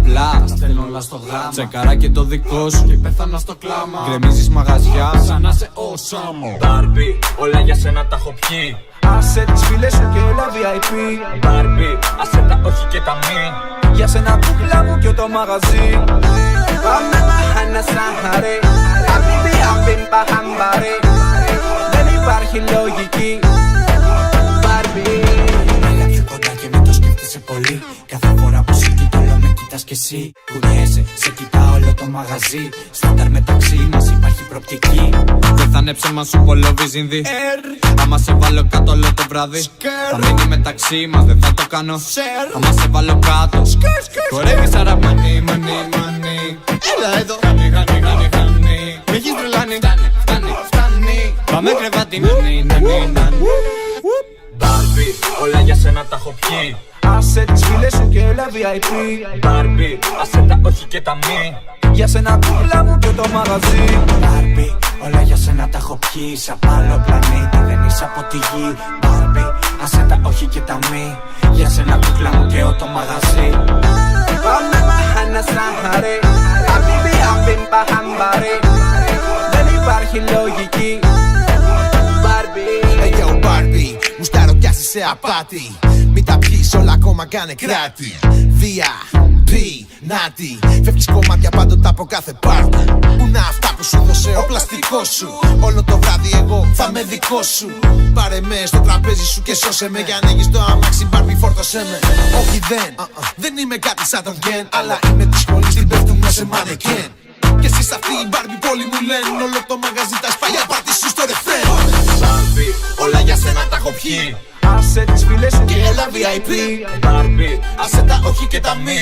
απλά. Τα στέλνω όλα στο γράμμα. Τσεκάρα και το δικό σου και πέθανα στο κλάμα. Γκρεμίζεις μαγαζιά σαν να σε Osama. Barbie, όλα για σένα τα έχω πιει. Άσε τις φίλες σου και όλα VIP. Barbie, άσε τα όχι και τα μη. Για σένα κούκλα μου και το μαγαζί. Πάμε μαχάνα σαν χαρέ. Habibi, αμπίμπα, χαμπαρέ. Δεν υπάρχει λογική. Barbie. Έλα πιο κοντά και μην το σκέφτεσαι πολύ. Κάθε φορά που σε κοιτώ όλο με κοιτάς κι εσύ. Κουνιέσαι, σε κοιτά όλο το μαγαζί. Στάνταρ μεταξύ μας υπάρχει προοπτική. Δεν θα είναι ψέμα σου πολλόβι ζυνδί. Άμα σε βάλω κάτω όλο το βράδυ θα μείνει μεταξύ μας, δεν θα το κάνω. Άμα σε βάλω κάτω χορεύεις σαν μανί, μανί, μανί. Έλα εδώ, χάνει, χάνει, χάνει, χάνει. Μ' έχεις τρελάνει, φτάνει, φτάνει, φτάνει. Πάμε κρεβάτι, νανί, νανί, νανί. Barbie, όλα για σένα τα έχω πιει. Άσε τις φίλες σου και όλα VIP. Barbie, άσε τα όχι και τα μη. Για σένα κούκλα μου και το μαγαζί. Barbie, όλα για σένα τα έχω πιει. Σ' απ' άλλο πλανήτη, δεν είσαι από τη γη. Barbie, άσε τα όχι και τα μη. Για σένα κούκλα μου και το μαγαζί. Πάμε μαχάνα σαν χαρέ. Habibi, αμπίμπα, χαμπαρέ. Δεν υπάρχει λογική. Barbie. Hey yo Barbie, μουστάρω κι άσε σε απάτη. Μην τα πιείς όλα ακόμα κάνε κράτη. Δια, πι, νάτι. Φεύγεις κομμάτια πάντοτε από κάθε πάρτι. Πού να αυτά που σου δώσε ο πλαστικός σου. Όλο το βράδυ εγώ θα με δικό σου. Πάρε με στο τραπέζι σου και σώσε με. Κι αν έχεις το αμάξι Barbie φορτώσέ με. Όχι δεν είμαι κάτι σαν τον Ken. Αλλά είμαι της σχολής, την πέφτουμε σε μανεκέν. Και εσείς αυτή η Barbie πόλη μου λένε. Όλο το μαγαζί τα σπάει απάτη σου στο ρεφέν. Barbie, όλα για σένα τα έχω πιει. Άσε τις φίλες σου και έλα VIP. Barbie, άσε τα όχι και τα μη.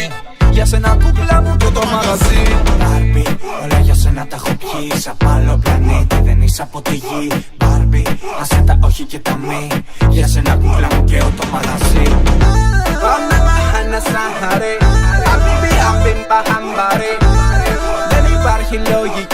Για σένα κούκλα μου και το μαγαζί. Barbie, όλα για σένα τα έχω πιει. Σ' απ' άλλο πλανήτη, δεν είσαι από τη γη. Barbie, άσε τα όχι και τα μη. Για σένα κούκλα μου και το μαγαζί. Πάμε μαχάνα σαν χαρέ. Habibi, αμπίμπα, χαμπαρέ. Δεν υπάρχει λογική.